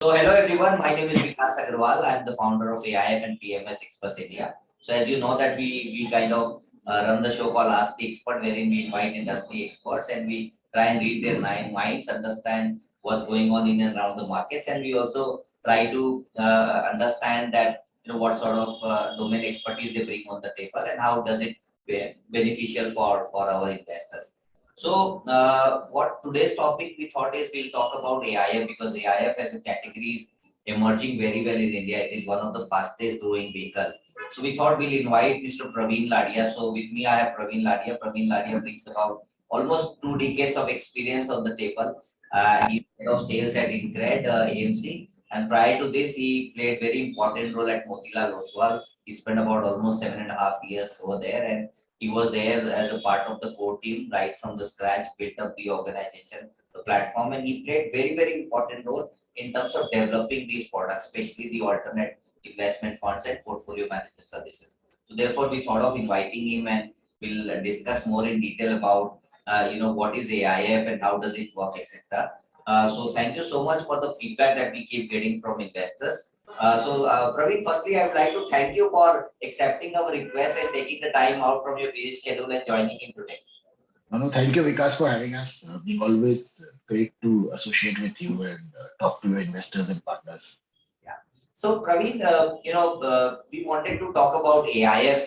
So hello everyone, my name is Vikas Agarwal. I'm the founder of AIF and PMS Experts India. So as you know that we kind of run the show called Ask the Expert, wherein we invite industry experts and we try and read their nine minds, understand what's going on in and around the markets, and we also try to understand that what sort of domain expertise they bring on the table and how does it be beneficial for our investors. So, what today's topic we thought is we'll talk about AIF because AIF as a category is emerging very well in India. It is one of the fastest growing vehicle. So we thought we'll invite Mr. Praveen Ladia. So with me, I have Praveen Ladia. Praveen Ladia brings about almost 2 decades of experience on the table. He's head of sales at Incred AMC, and prior to this, he played very important role at Motilal Oswal. He spent about almost 7.5 years over there, and he was there as a part of the core team right from the scratch, built up the organization, the platform, and he played very important role in terms of developing these products, especially the alternate investment funds and portfolio management services. So therefore, we thought of inviting him, and we'll discuss more in detail about what is AIF and how does it work, etc. So thank you so much for the feedback that we keep getting from investors. Praveen, firstly, I would like to thank you for accepting our request and taking the time out from your busy schedule and joining in today. No, thank you, Vikas, for having us. Being always great to associate with you and talk to your investors and partners. Yeah. So, Praveen, we wanted to talk about AIF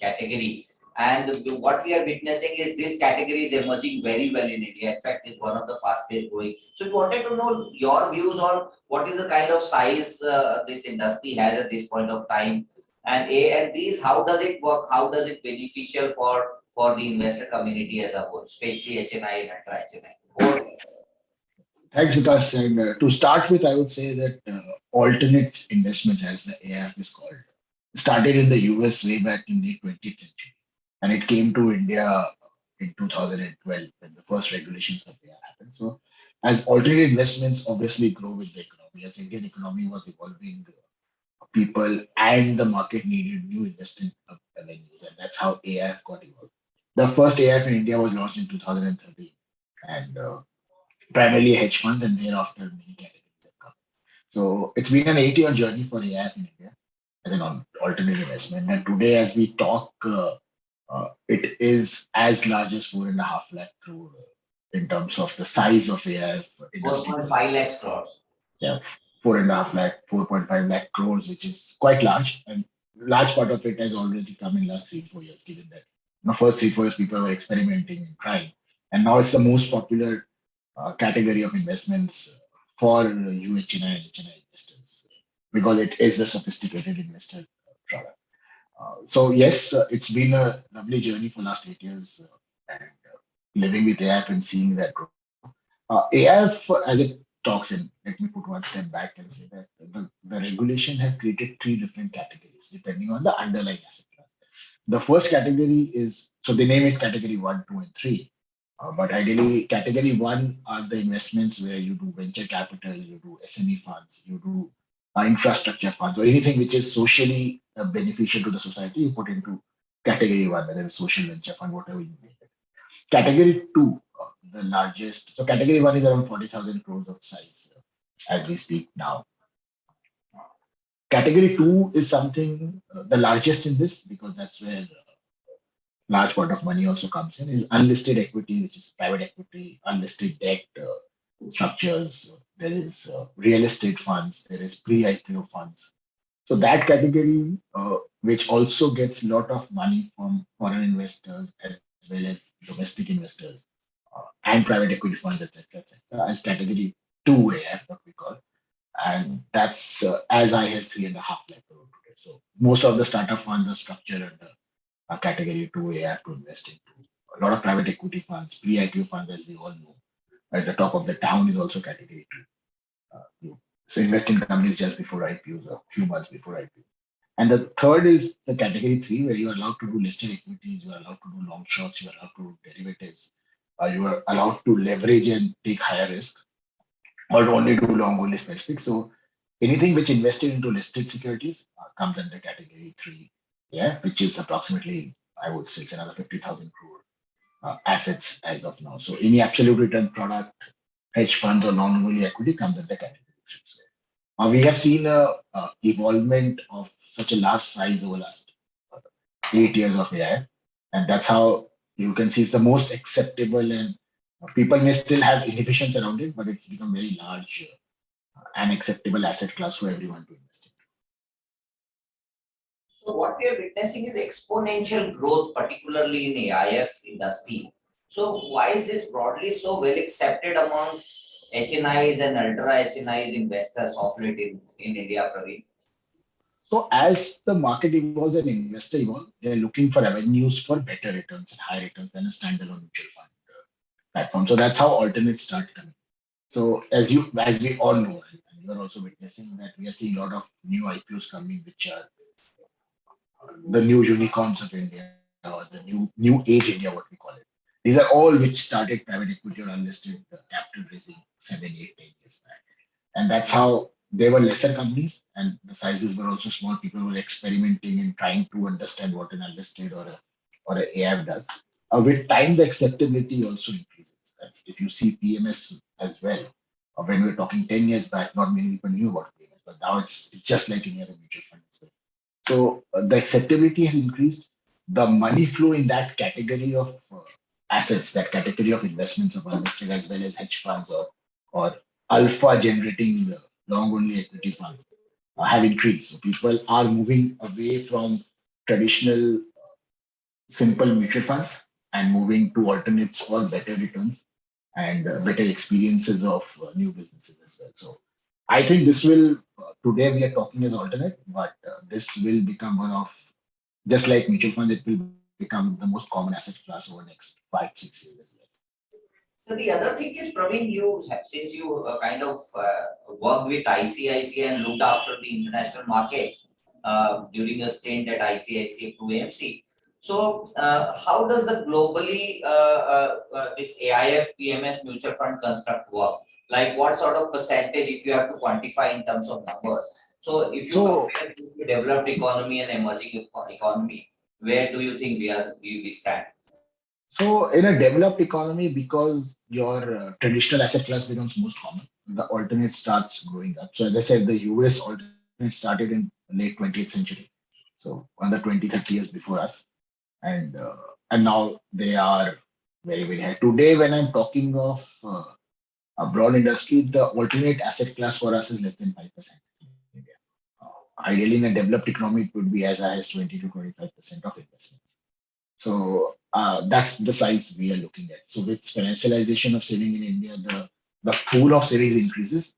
category, and what we are witnessing is this category is emerging very well in India. In fact, it's one of the fastest growing. So, we wanted to know your views on what is the kind of size this industry has at this point of time, and A and B is how does it work? How does it beneficial for the investor community as a whole, especially HNI and ultra HNI? Or Thanks, Vikas. And to start with, I would say that alternate investments, as the AIF is called, started in the US way back in the 20th century. And it came to India in 2012 when the first regulations of AIF happened. So, as alternate investments obviously grow with the economy, as Indian economy was evolving, people and the market needed new investment avenues, and that's how AIF got involved. The first AIF in India was launched in 2013, and primarily hedge funds, and thereafter many categories have come. So it's been an 8-year journey for AIF in India as an alternate investment, and today, as we talk, it is as large as 4.5 lakh crore in terms of the size of AIF industry. 4.5 lakhs crores. Yeah, 4.5 lakh, 4.5 lakh crores, which is quite large. And large part of it has already come in last 3-4 years, given that first 3-4 years people were experimenting and trying. And now it's the most popular category of investments for UHNI and HNI investors because it is a sophisticated investor product. So yes, it's been a lovely journey for last 8 years and living with AIF and seeing that growth. AIF, as it talks in, let me put one step back and say that the regulation has created three different categories depending on the underlying asset class. The first category is, so the name is category one, two, and three. But ideally, category one are the investments where you do venture capital, you do SME funds, you do infrastructure funds, or anything which is socially beneficial to the society, you put into category one, whether it's social venture fund, whatever you name it. Category two, the largest. So category one is around 40,000 crores of size as we speak now. Category two is something the largest in this because that's where large part of money also comes in is unlisted equity, which is private equity, unlisted debt structures. There is real estate funds. There is pre-IPO funds. So that category, which also gets a lot of money from foreign investors as well as domestic investors and private equity funds, etc., as category two AF, what we call, and that's as high as 3.5 lakh crore today. So most of the startup funds are structured under category two AF to invest into. A lot of private equity funds, pre-IPO funds, as we all know, as the top of the town is also category two. So invest in companies just before IPOs or a few months before IPO. And the third is the category three, where you are allowed to do listed equities, you are allowed to do long shots, you are allowed to do derivatives, you are allowed to leverage and take higher risk, or only do long only specific. So anything which invested into listed securities comes under category three, yeah, which is approximately, I would say, it's another 50,000 crore assets as of now. So any absolute return product, hedge funds or long only equity comes under category three. So We have seen a evolvement of such a large size over last 8 years of AI, and that's how you can see it's the most acceptable, and people may still have inhibitions around it, but it's become very large and acceptable asset class for everyone to invest in. So what we are witnessing is exponential growth, particularly in the AIF industry. So why is this broadly so well accepted amongst HNIs and ultra HNIs investors of late in India, Praveen? So as the market evolves and investor evolve, they're looking for avenues for better returns and high returns than a standalone mutual fund platform. So that's how alternates start coming. So as we all know, and you are also witnessing that we are seeing a lot of new IPOs coming, which are the new unicorns of India or the new age India, what we call it. These are all which started private equity or unlisted capital raising 7, 8, 10 years back. And that's how they were lesser companies and the sizes were also small. People were experimenting and trying to understand what an unlisted or a AIF does. With time, the acceptability also increases. If you see PMS as well, when we are talking 10 years back, not many people knew about PMS, but now it's just like any other mutual fund as well. So the acceptability has increased. The money flow in that category of assets, that category of investments of unlisted as well as hedge funds or alpha generating long only equity funds have increased. So people are moving away from traditional simple mutual funds and moving to alternates for better returns and better experiences of new businesses as well. So I think this will, today we are talking as alternate, but this will become one of, just like mutual funds, it will become the most common asset class over the next 5, 6 years as well. So the other thing is, Praveen, you have, since you kind of worked with ICICI and looked after the international markets during a stint at ICICI through AMC. So how does the globally this AIF PMS mutual fund construct work? Like what sort of percentage, if you have to quantify in terms of numbers? So if you So compare the developed economy and emerging economy, where do you think we stand? So in a developed economy, because your traditional asset class becomes most common, the alternate starts growing up. So as I said, the US alternate started in late 20th century. So under 20, 30 years before us. And now they are very, very high. Today, when I'm talking of a broad industry, the alternate asset class for us is less than 5% in India. Ideally, in a developed economy, it would be as high as 20 to 25% of investments. So that's the size we are looking at. So with financialization of saving in India, the pool of savings increases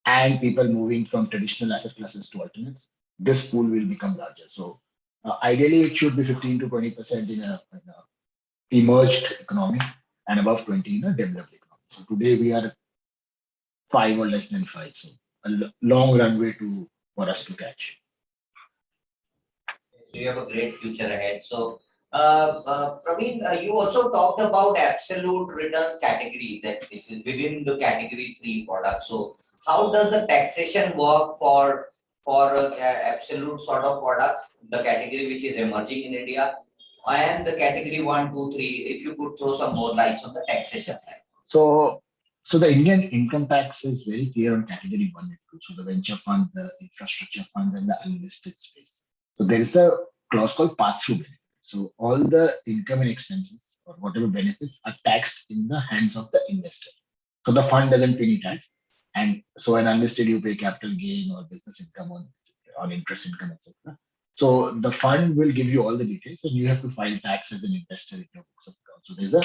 and people moving from traditional asset classes to alternates, this pool will become larger. So ideally, it should be 15 to 20% in a emerged economy and above 20 in a developed economy. So today we are 5 or less than 5. So long runway for us to catch. So you have a great future ahead. So, Praveen, you also talked about absolute returns category that which is within the category three product. So, how does the taxation work for absolute sort of products, the category which is emerging in India, and the category one, two, three? If you could throw some more lights on the taxation side. So, so the Indian income tax is very clear on category one and two. So the venture fund, the infrastructure funds, and the unlisted space. So there is a clause called pass-through benefit. So all the income and expenses or whatever benefits are taxed in the hands of the investor. So the fund doesn't pay any tax. And so an unlisted you pay capital gain or business income on interest income, etc. So the fund will give you all the details and you have to file tax as an investor in your books of accounts. So there's a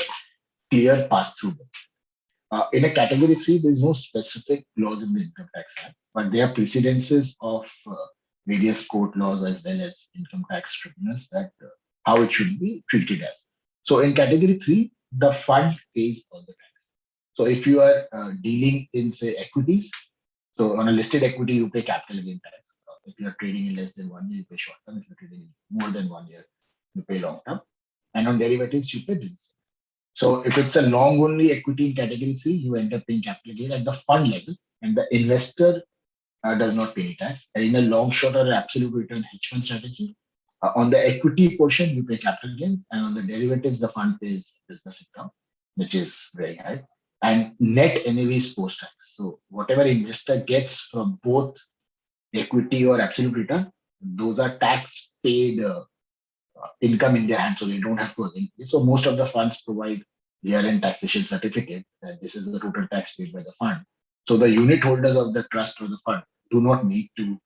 clear pass-through benefit. In a category three, there's no specific laws in the Income Tax Act, but there are precedences of various court laws as well as income tax tribunals that how it should be treated as. So in category three, the fund pays all the tax. So if you are dealing in say equities, so on a listed equity, you pay capital gain tax. If you are trading in less than 1 year, you pay short term. If you're trading in more than 1 year, you pay long term. And on derivatives, you pay business. So if it's a long only equity in category three, you end up paying capital gain at the fund level, and the investor does not pay any tax. And in a long short or absolute return hedge fund strategy, on the equity portion, you pay capital gain, and on the derivatives, the fund pays business income, which is very high. And net NAV is post tax. So whatever investor gets from both equity or absolute return, those are tax paid income in their hand, so they don't have to again pay. So most of the funds provide year-end taxation certificate that this is the total tax paid by the fund. So the unit holders of the trust or the fund do not need to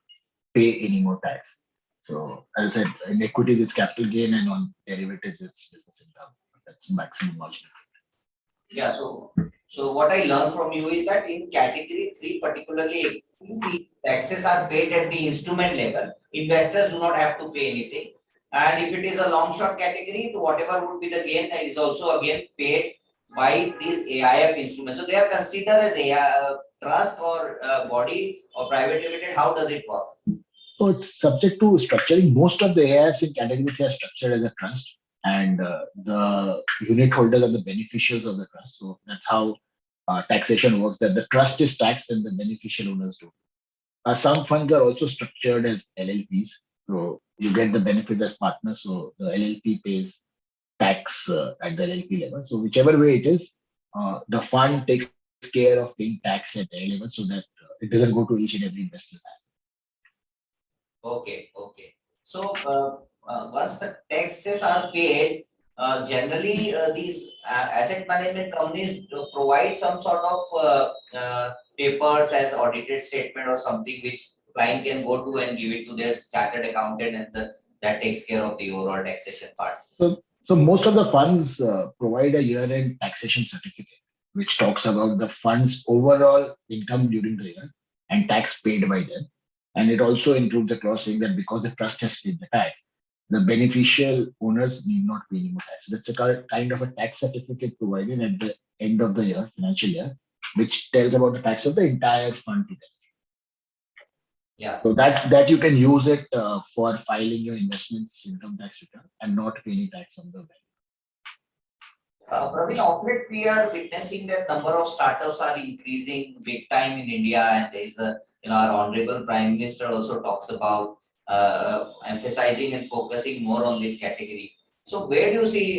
pay any more tax. So as I said, in equities it's capital gain and on derivatives it's business income. That's maximum margin. Yeah, so what I learned from you is that in category three, particularly, the taxes are paid at the instrument level. Investors do not have to pay anything. And if it is a long short category, to whatever would be the gain, it is also again paid by these AIF instruments. So they are considered as a trust or body or private limited. How does it work? So it's subject to structuring. Most of the AIFs in category 3 are structured as a trust, and the unit holders are the beneficiaries of the trust. So that's how taxation works. That the trust is taxed and the beneficial owners do. Some funds are also structured as LLPs. So you get the benefit as partners. So the LLP pays tax at the LLP level. So whichever way it is, the fund takes care of paying tax at their level so that it doesn't go to each and every investor's asset. Okay. So once the taxes are paid, generally these asset management companies provide some sort of papers as audited statement or something which client can go to and give it to their chartered accountant, and that takes care of the overall taxation part. So most of the funds provide a year-end taxation certificate, which talks about the fund's overall income during the year and tax paid by them. And it also includes a clause saying that because the trust has paid the tax, the beneficial owners need not pay any more tax. So that's a kind of a tax certificate provided at the end of the year, financial year, which tells about the tax of the entire fund together. Yeah. So that you can use it for filing your investments income tax return and not pay any tax on the bank. Praveen, of late we are witnessing that number of startups are increasing big time in India, and there is a, our honorable Prime Minister also talks about emphasizing and focusing more on this category. So where do you see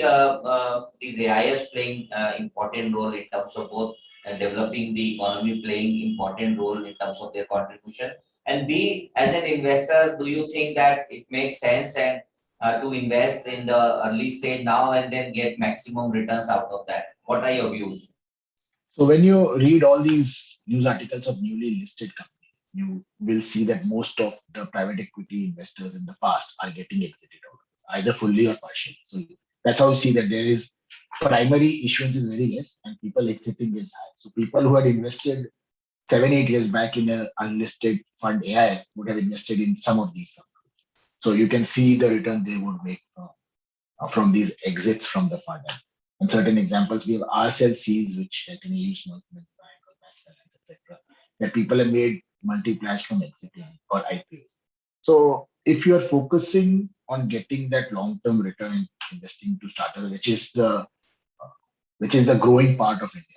these AIFs playing important role in terms of both developing the economy, playing important role in terms of their contribution, and B, as an investor, do you think that it makes sense and to invest in the early stage now and then get maximum returns out of that? What are your views? So when you read all these news articles of newly listed companies, you will see that most of the private equity investors in the past are getting exited out, either fully or partially. So that's how you see that there is primary issuance is very less and people exiting is high. So people who had invested 7, 8 years back in an unlisted fund AIF would have invested in some of these companies. So you can see the return they would make from these exits from the fund. And certain examples, we have RCLCs, which like an EU Small Finance Bank or Mass Finance, etc., that people have made multipliers from exiting or IPO. So if you are focusing on getting that long-term return in investing to startups, which is the growing part of India,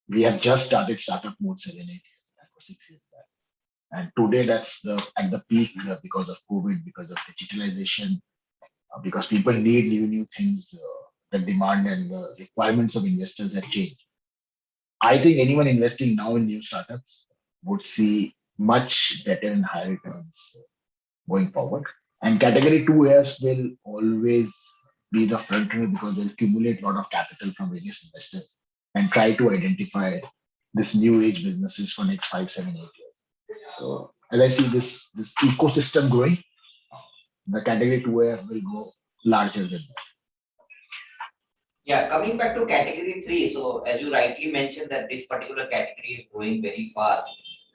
we have just started startup mode 7, 8 years back or 6 years back. And today that's at the peak because of COVID, because of digitalization, because people need new things. The demand and the requirements of investors have changed. I think anyone investing now in new startups would see much better and higher returns going forward. And category 2 AIFs will always be the front runner because they'll accumulate a lot of capital from various investors and try to identify this new age businesses for next 5, 7, 8 years. So as I see this ecosystem growing, the category 2 AIF will go larger than that. Yeah, coming back to category three. So as you rightly mentioned that this particular category is growing very fast.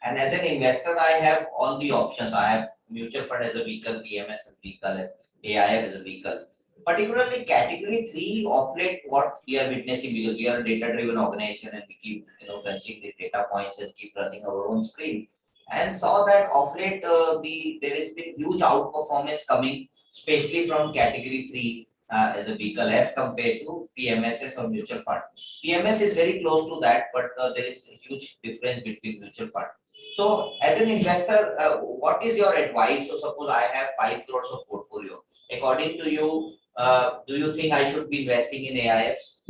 And as an investor, I have all the options. I have mutual fund as a vehicle, PMS as a vehicle, and AIF as a vehicle. Particularly category three of late, what we are witnessing, because we are a data-driven organization and we keep crunching these data points and keep running our own screen. And saw that of late there has been huge outperformance coming, especially from category three as a vehicle as compared to PMSs or mutual fund. PMS is very close to that, but there is a huge difference between mutual fund. So, as an investor, what is your advice? So, suppose I have 5 crores of portfolio. According to you, do you think I should be investing in AIFs?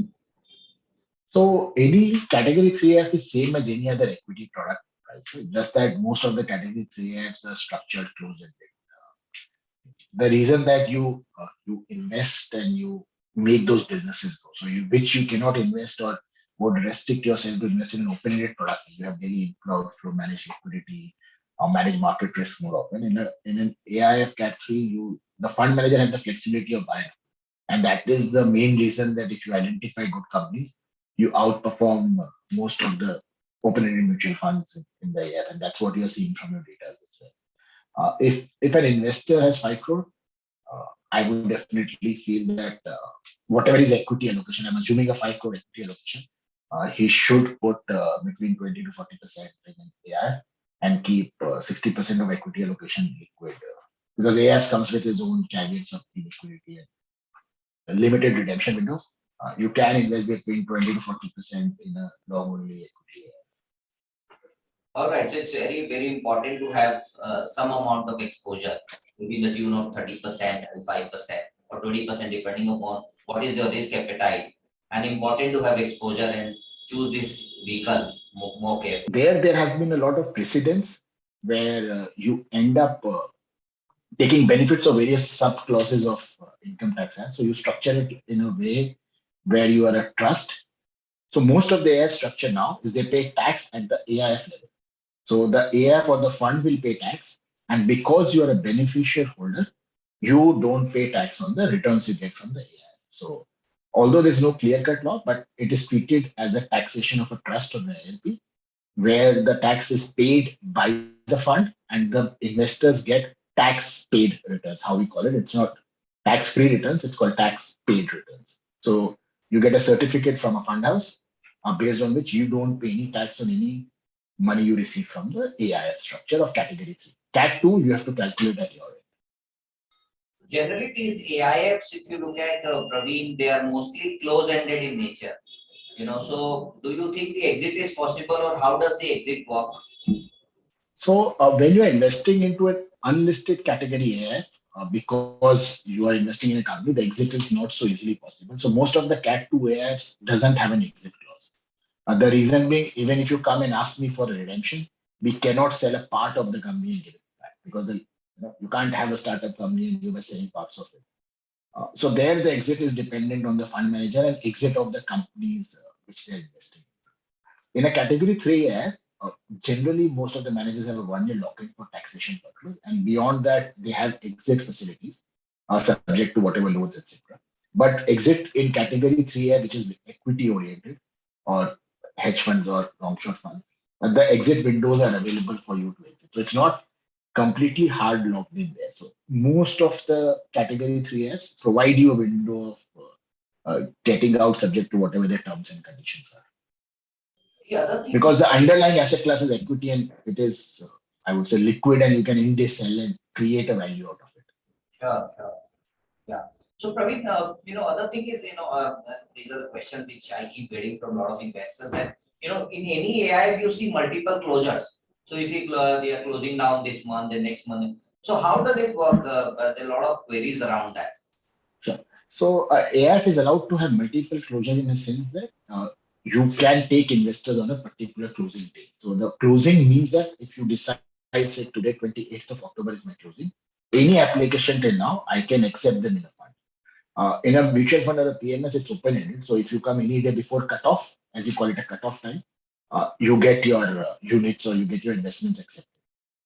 So any category 3 AIF is same as any other equity product, right? So just that most of the category 3 AIFs are structured closed-ended. The reason that you invest and you make those businesses grow. So which you cannot invest or would restrict yourself to invest in an open-ended product. You have daily inflow, outflow, manage liquidity, or manage market risk more often. In an AIF Cat 3, the fund manager has the flexibility of buying. And that is the main reason that if you identify good companies, you outperform most of the open-ended mutual funds in the AIF. And that's what you're seeing from your data as well. If an investor has 5 crore, I would definitely feel that whatever is equity allocation, I'm assuming a 5 crore equity allocation, he should put between 20 to 40% in an AIF and keep 60% of equity allocation liquid. Because AIF comes with its own caveats of liquidity and limited redemption windows. You can invest between 20 to 40% in a long only equity. All right, so it's very, very important to have some amount of exposure, maybe in the tune of 30% and 5% or 20%, depending upon what is your risk appetite. And important to have exposure and choose this vehicle more carefully. There has been a lot of precedence where you end up taking benefits of various sub clauses of income tax act. So you structure it in a way where you are a trust. So most of the AIF structure now is they pay tax at the AIF level. So the AIF or the fund will pay tax, and because you are a beneficiary holder, you don't pay tax on the returns you get from the AIF. So although there's no clear-cut law, but it is treated as a taxation of a trust or an LP, where the tax is paid by the fund and the investors get tax paid returns, how we call it. It's not tax free returns, it's called tax paid returns. So you get a certificate from a fund house based on which you don't pay any tax on any money you receive from the AIF structure of category 3. Cat 2, you have to calculate at your end. Generally, these AIFs, if you look at Praveen, they are mostly close-ended in nature. So do you think the exit is possible, or how does the exit work? So when you're investing into an unlisted category AIF, because you are investing in a company, the exit is not so easily possible. So most of the Cat 2 AIFs doesn't have an exit clause. The reason being, even if you come and ask me for a redemption, we cannot sell a part of the company and give it back because you can't have a startup company and you were selling parts of it. So there, the exit is dependent on the fund manager and exit of the companies which they're investing. In a category 3 AIF, generally most of the managers have a 1 year lock-in for taxation purposes, and beyond that, they have exit facilities subject to whatever loads, etc. But exit in category 3A, which is equity oriented, or hedge funds or long short funds, the exit windows are available for you to exit. So it's not completely hard locked in there. So most of the category 3As provide you a window of getting out subject to whatever their terms and conditions are. The other thing, Because the underlying asset class is equity and it is, I would say, liquid, and you can in day sell and create a value out of it. sure. Yeah. So Praveen, other thing is, these are the questions which I keep getting from a lot of investors that, in any AIF you see multiple closures. So you see they are closing down this month, the next month. So how does it work? There are a lot of queries around that. Sure. So AIF is allowed to have multiple closure in a sense that you can take investors on a particular closing date. So the closing means that if you decide, say today, 28th of October is my closing, any application till now, I can accept them in a fund. In a mutual fund or a PMS, it's open-ended. So if you come any day before cutoff, as you call it a cutoff time, you get your units or you get your investments accepted.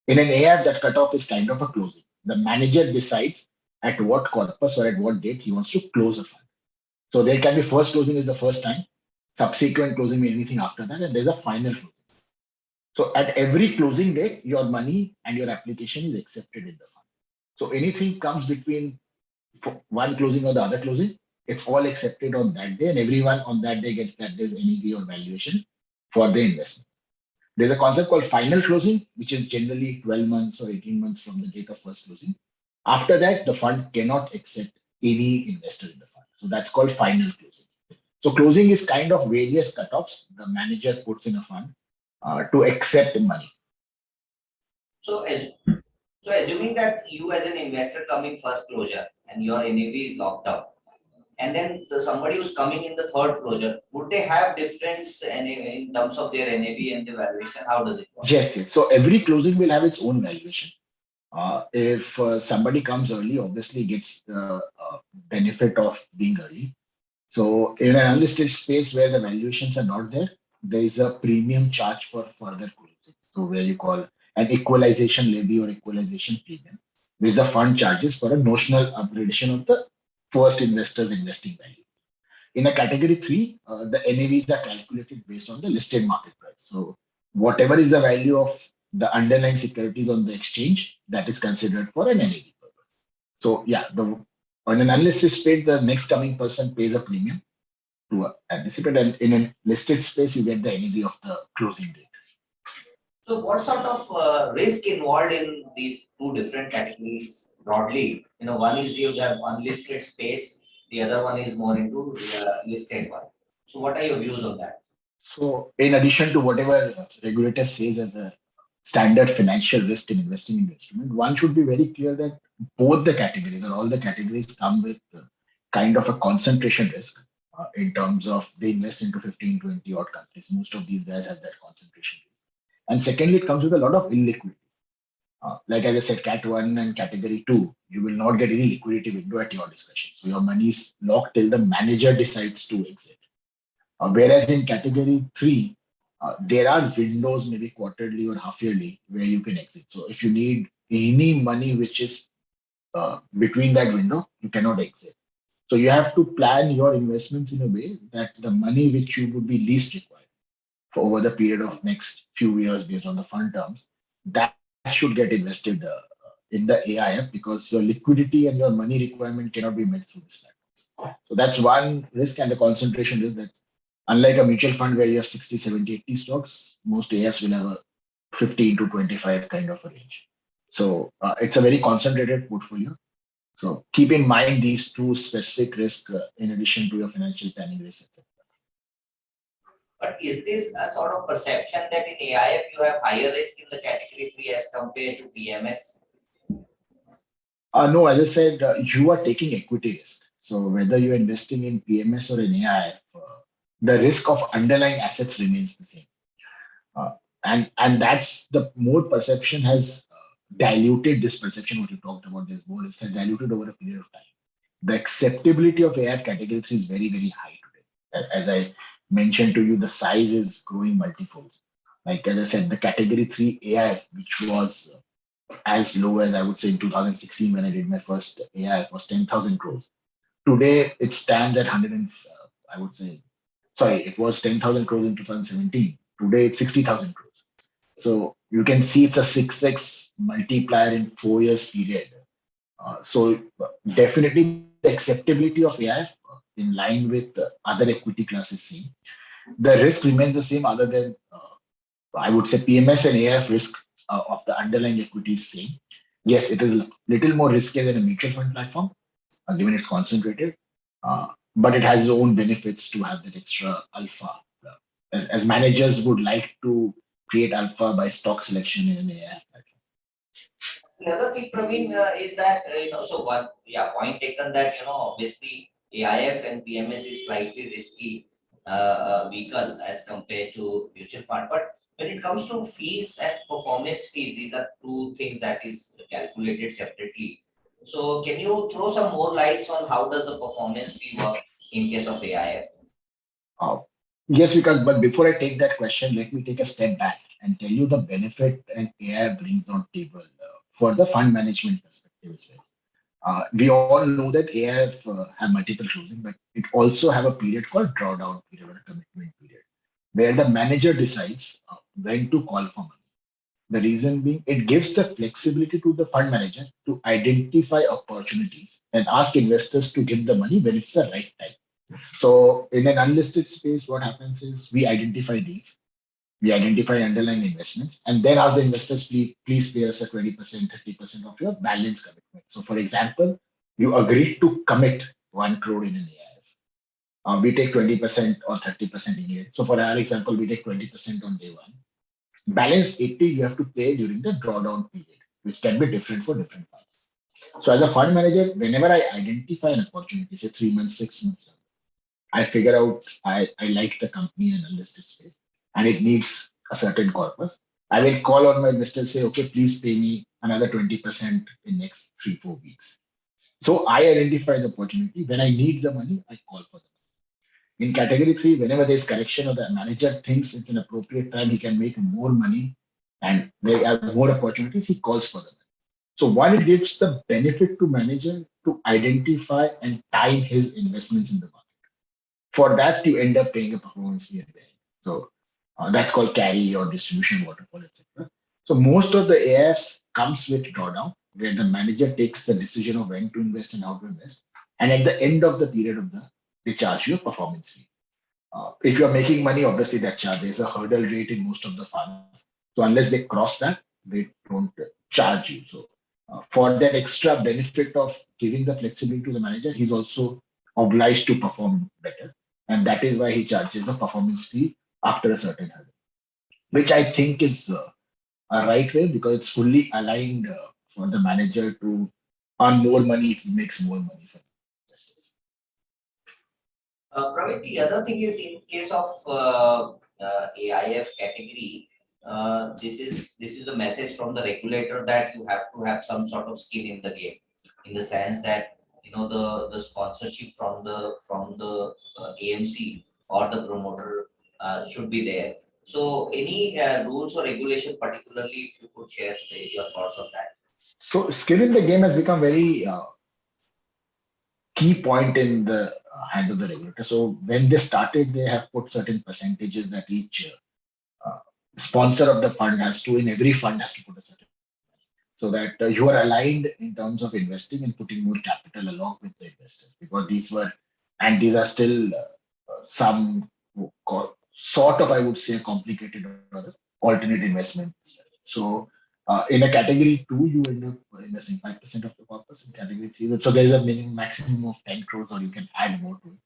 In an AIF, that cutoff is kind of a closing. The manager decides at what corpus or at what date he wants to close a fund. So there can be first closing is the first time, subsequent closing may anything after that, and there's a final closing. So at every closing date, your money and your application is accepted in the fund. So anything comes between one closing or the other closing, it's all accepted on that day, and everyone on that day gets that day's NAV or valuation for the investment. There's a concept called final closing, which is generally 12 months or 18 months from the date of first closing. After that, the fund cannot accept any investor in the fund. So that's called final closing. So closing is kind of various cutoffs the manager puts in a fund to accept money. So assuming that you as an investor come in first closure and your NAV is locked up, and then somebody who's coming in the third closure, would they have difference in terms of their NAV and the valuation? How does it work? Yes, yes. So every closing will have its own valuation. If somebody comes early, obviously gets the benefit of being early. So in an unlisted space where the valuations are not there, there is a premium charge for further closing. So where you call an equalization levy or equalization premium, which the fund charges for a notional upgradation of the first investor's investing value. In a category three, the NAVs are calculated based on the listed market price. So whatever is the value of the underlying securities on the exchange, that is considered for an NAV purpose. So yeah, the on an unlisted space, the next coming person pays a premium to anticipate, and in a listed space, you get the NAV of the closing date. So what sort of risk involved in these two different categories broadly? One is you have unlisted space, the other one is more into listed one. So what are your views on that? So in addition to whatever regulator says as a standard financial risk in investing in instrument, one should be very clear that both the categories or all the categories come with kind of a concentration risk in terms of they invest into 15, 20 odd countries. Most of these guys have that concentration risk. And secondly, it comes with a lot of illiquidity. Like as I said, Cat 1 and Category 2, you will not get any liquidity window at your discretion. So your money is locked till the manager decides to exit. Whereas in Category 3, there are windows, maybe quarterly or half yearly, where you can exit. So if you need any money which is between that window, you cannot exit. So you have to plan your investments in a way that the money which you would be least required for over the period of next few years based on the fund terms, that should get invested in the AIF because your liquidity and your money requirement cannot be met through this platform. So that's one risk and the concentration risk that unlike a mutual fund where you have 60, 70, 80 stocks, most AIFs will have a 15 to 25 kind of a range. So it's a very concentrated portfolio. So keep in mind these two specific risks in addition to your financial planning risks, etc. But is this a sort of perception that in AIF you have higher risk in the category 3 as compared to PMS? No, as I said, you are taking equity risk. So whether you're investing in PMS or in AIF, the risk of underlying assets remains the same. Uh, and that's the more perception has diluted this perception, what you talked about, this more risk has diluted over a period of time. The acceptability of AIF category 3 is very, very high today. As I mentioned to you, the size is growing multifold. Like as I said, the category 3 AIF, which was as low as I would say in 2016 when I did my first AIF was 10,000 crores. Today it stands at 100 and I would say, sorry, it was 10,000 crores in 2017. Today it's 60,000 crores. So you can see it's a 6x multiplier in 4 years period. So definitely the acceptability of AIF in line with other equity classes seen. The risk remains the same other than I would say PMS and AIF risk of the underlying equity is same. Yes, it is a little more riskier than a mutual fund platform, given it's concentrated, but it has its own benefits to have that extra alpha. As managers would like to create alpha by stock selection in an AIF platform. The other thing, Praveen, is that, so one, yeah, point taken that, obviously AIF and PMS is slightly risky vehicle as compared to mutual fund. But when it comes to fees and performance fees, these are two things that is calculated separately. So can you throw some more lights on how does the performance fee work in case of AIF? Uh, yes, because but before I take that question, let me take a step back and tell you the benefit an AI brings on table for the fund management perspective as well. We all know that AIF have multiple closing, but it also have a period called drawdown period or a commitment period, where the manager decides when to call for money. The reason being, it gives the flexibility to the fund manager to identify opportunities and ask investors to give the money when it's the right time. So in an unlisted space, what happens is we identify deals, we identify underlying investments, and then ask the investors, please pay us a 20%, 30% of your balance commitment. So for example, you agreed to commit 1 crore in an AIF. We take 20% or 30% in it. So for our example, we take 20% on day one. Balance 80 you have to pay during the drawdown period, which can be different for different funds. So as a fund manager, whenever I identify an opportunity, say 3 months, 6 months, I figure out I like the company in an unlisted space and it needs a certain corpus. I will call on my investors, say, okay, please pay me another 20% in next 3, 4 weeks. So I identify the opportunity. When I need the money, I call for them. In category three, whenever there's correction or the manager thinks it's an appropriate time, he can make more money and there are more opportunities, he calls for them. So one, it gives the benefit to manager to identify and time his investments in the market. For that, you end up paying a performance fee at the end. So that's called carry or distribution waterfall, etc. So most of the AIFs comes with drawdown, where the manager takes the decision of when to invest and how to invest. And at the end of the period of they charge you a performance fee. If you're making money, obviously that charge, there's a hurdle rate in most of the funds. So unless they cross that, they don't charge you. So for that extra benefit of giving the flexibility to the manager, he's also obliged to perform better. And that is why he charges a performance fee after a certain hurdle, which I think is a right way because it's fully aligned for the manager to earn more money if he makes more money for investors. Praveen, the other thing is in case of AIF category, this is the message from the regulator that you have to have some sort of skin in the game, in the sense that the sponsorship from the AMC or the promoter should be there. So any rules or regulation, particularly if you could share your thoughts on that. So skin in the game has become very key point in the hands of the regulator. So when they started, they have put certain percentages that each sponsor of the fund has to, in every fund has to put a certain, so that you are aligned in terms of investing and putting more capital along with the investors, because these are still some sort of, I would say, complicated or alternate investment. So in a category two, you end up investing 5% of the corpus. In category three, so there's a minimum maximum of 10 crores, or you can add more to it.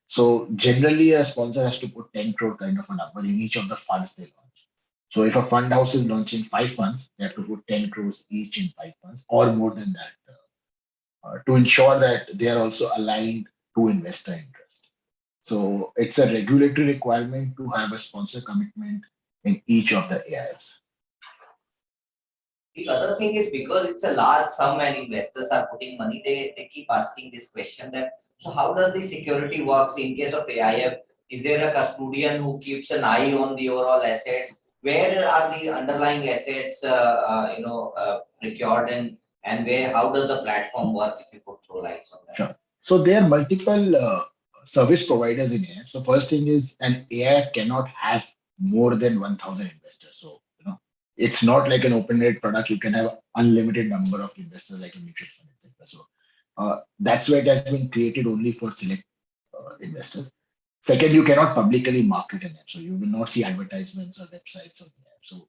So generally, a sponsor has to put 10 crore kind of a number in each of the funds they launch. So if a fund house is launching 5 funds, they have to put 10 crores each in 5 funds or more than that to ensure that they are also aligned to investor interest. So it's a regulatory requirement to have a sponsor commitment in each of the AIFs. The other thing is because it's a large sum and investors are putting money, they keep asking this question that, so how does the security works in case of AIF? Is there a custodian who keeps an eye on the overall assets? Where are the underlying assets, procured, and where, how does the platform work, if you could throw lights on that? Sure. So there are multiple service providers in AIF. So first thing is an AIF cannot have more than 1,000 investors. So it's not like an open-ended product. You can have unlimited number of investors like a mutual fund, etc. So that's why it has been created only for select investors. Second, you cannot publicly market an app, so you will not see advertisements or websites of the app. So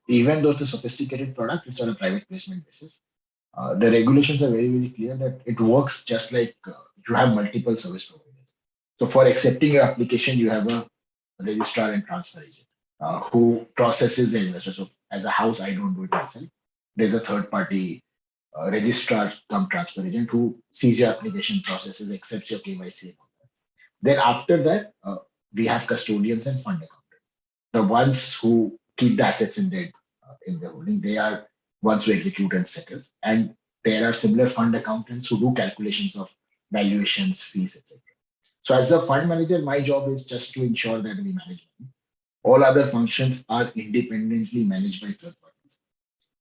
even though it's a sophisticated product, it's on a private placement basis. The regulations are very, very clear that it works just like you have multiple service providers. So for accepting your application, you have a registrar and transfer agent who processes the investor. So as a house, I don't do it myself. There's a third party registrar come transfer agent who sees your application, processes, accepts your KYC. And all that. Then after that, we have custodians and fund accountants. The ones who keep the assets in their holding, they are ones who execute and settles. And there are similar fund accountants who do calculations of valuations, fees, etc. So as a fund manager, my job is just to ensure that we manage money. All other functions are independently managed by third parties.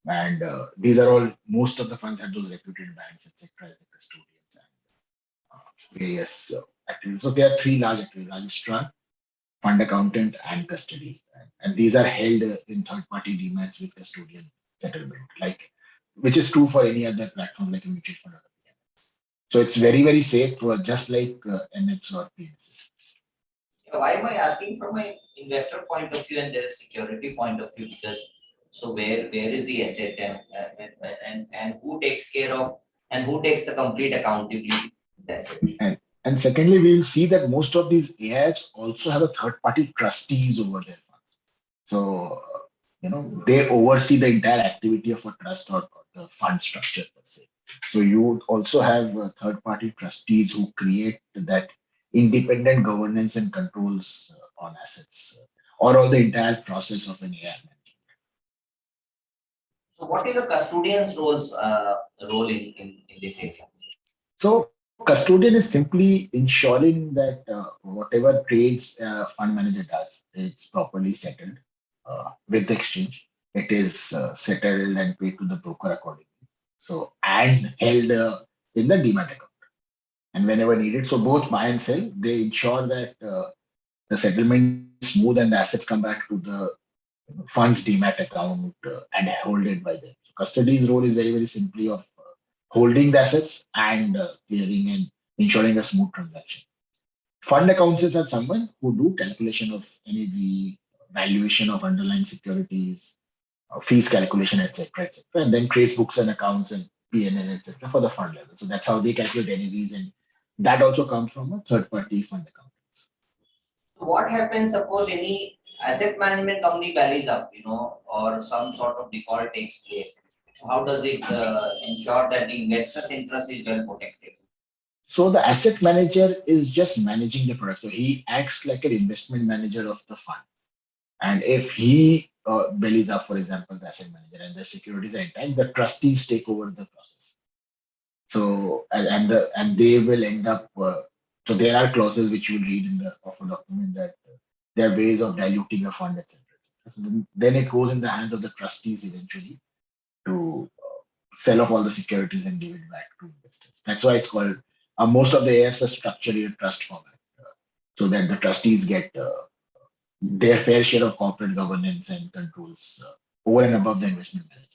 And these are all, most of the funds have those reputed banks, etc., as the custodians and various activities. So there are three large activities: registrar, fund accountant, and custody. And these are held in third-party DMATs with custodian settlement, like which is true for any other platform like a mutual fund or a PMS. So it's very, very safe, just like NFs or PMS. Yeah, why am I asking from my investor point of view and their security point of view? Because so where is the asset, and who takes care of, and who takes the complete accountability? That's it. And secondly, we will see that most of these AIs also have a third-party trustees over their funds. So they oversee the entire activity of a trust or the fund structure per se. So you also have third-party trustees who create that independent governance and controls on assets or on the entire process of an AI. So what is the custodian's role in this area? So custodian is simply ensuring that whatever trades a fund manager does, it's properly settled with the exchange. It is settled and paid to the broker accordingly. So and held in the demat account and whenever needed. So both buy and sell, they ensure that the settlement is smooth and the assets come back to the funds demat account and hold it by them. So custody's role is very simply of holding the assets and clearing and ensuring a smooth transaction. Fund accountants are someone who do calculation of NAV, valuation of underlying securities, fees calculation, etc., and then creates books and accounts and P&L, etc., for the fund level. So that's how they calculate NAVs, and that also comes from a third-party fund account. So what happens suppose any asset management company bellies up, or some sort of default takes place? So how does it ensure that the investor's interest is well protected? So the asset manager is just managing the product. So he acts like an investment manager of the fund. And if he bellies up, for example, the asset manager and the securities are intact, the trustees take over the process. So and they will end up. So there are clauses which you will read in the offer document that there are ways of diluting a fund, etc. So then it goes in the hands of the trustees eventually to sell off all the securities and give it back to investors. That's why it's called most of the AFs are structured in a trust format, so that the trustees get their fair share of corporate governance and controls over and above the investment manager.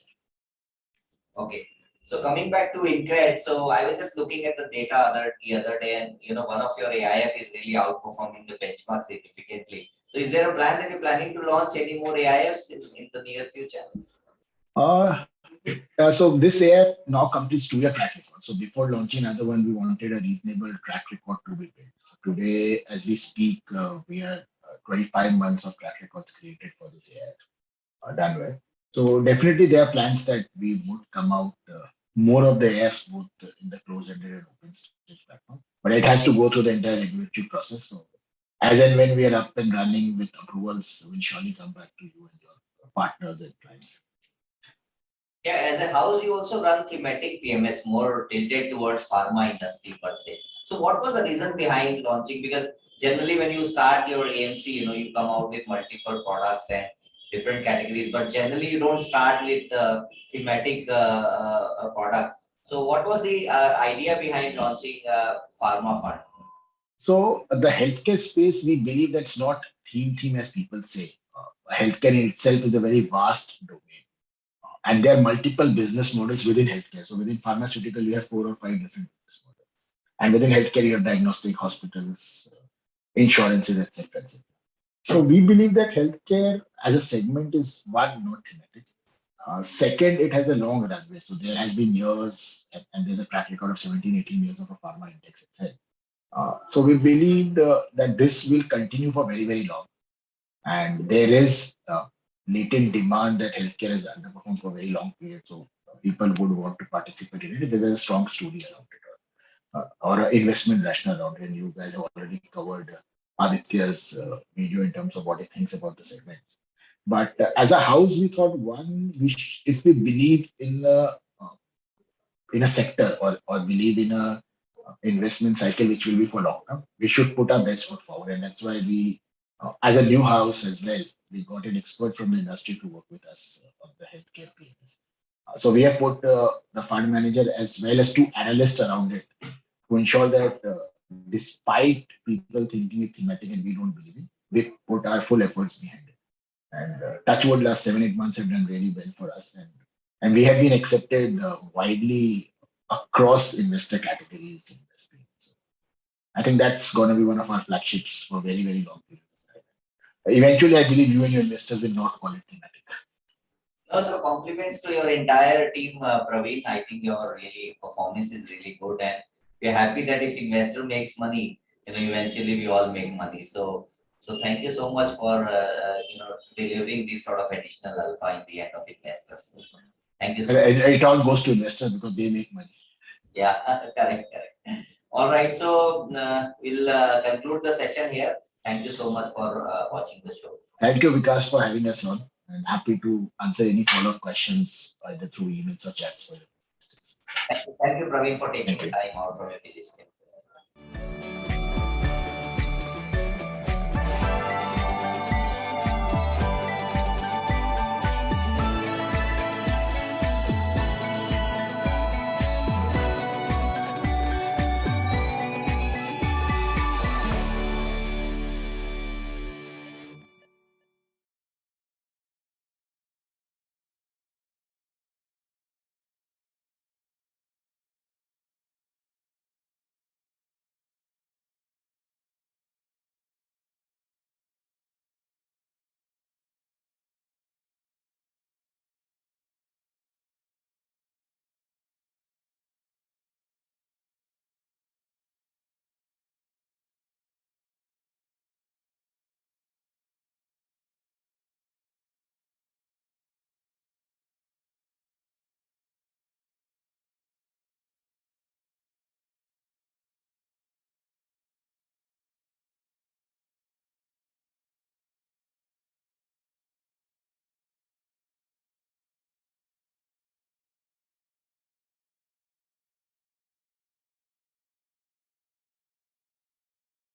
Okay. So coming back to Incred, so I was just looking at the data the other day, and one of your AIF is really outperforming the benchmark significantly. So is there a plan that you're planning to launch any more AIFs in the near future? Uh, so this AF now completes 2-year track record. So before launching another one, we wanted a reasonable track record to be built. So today, as we speak, we are 25 months of track records created for this AF done well. So definitely there are plans that we would come out more of the AFs both in the closed-ended and open stage platform. But it has to go through the entire regulatory process. So as and when we are up and running with approvals, we'll surely come back to you and your partners and clients. Yeah, as a house, you also run thematic PMS more tilted towards pharma industry per se. So what was the reason behind launching? Because generally when you start your AMC, you come out with multiple products and different categories, but generally you don't start with thematic product. So what was the idea behind launching pharma fund? So the healthcare space, we believe that's not theme as people say. Healthcare in itself is a very vast domain. And there are multiple business models within healthcare. So within pharmaceutical, you have 4 or 5 different business models. And within healthcare, you have diagnostic hospitals, insurances, etc. So we believe that healthcare as a segment is one, not thematic. Second, it has a long runway. So there has been years, and there's a track record of 17, 18 years of a pharma index itself. So we believed that this will continue for very long. And there is latent demand that healthcare has underperformed for a very long period. So people would want to participate in it if there's a strong story around it or an investment rationale around it. And you guys have already covered Aditya's video in terms of what he thinks about the segment. But as a house, we thought one, if we believe in a sector or believe in a investment cycle which will be for long term, we should put our best foot forward, and that's why we, as a new house as well, we got an expert from the industry to work with us on the healthcare PMS. So we have put the fund manager as well as 2 analysts around it to ensure that despite people thinking it's thematic and we don't believe it, we put our full efforts behind it. And Touchwood last 7-8 months have done really well for us, and we have been accepted widely across investor categories in this space. So I think that's going to be one of our flagships for very long periods of time. Eventually, I believe you and your investors will not call it thematic. Also, compliments to your entire team, Praveen. I think your really performance is really good, and we're happy that if investor makes money, eventually we all make money. So thank you so much for delivering this sort of additional alpha in the end of investors. Thank you so much. And it all goes to investors because they make money. Yeah, correct. All right, so we'll conclude the session here. Thank you so much for watching the show. Thank you, Vikas, for having us on, and happy to answer any follow-up questions either through emails or chats for you. Thank you, Praveen, for taking Thank the you. time out from your busy schedule.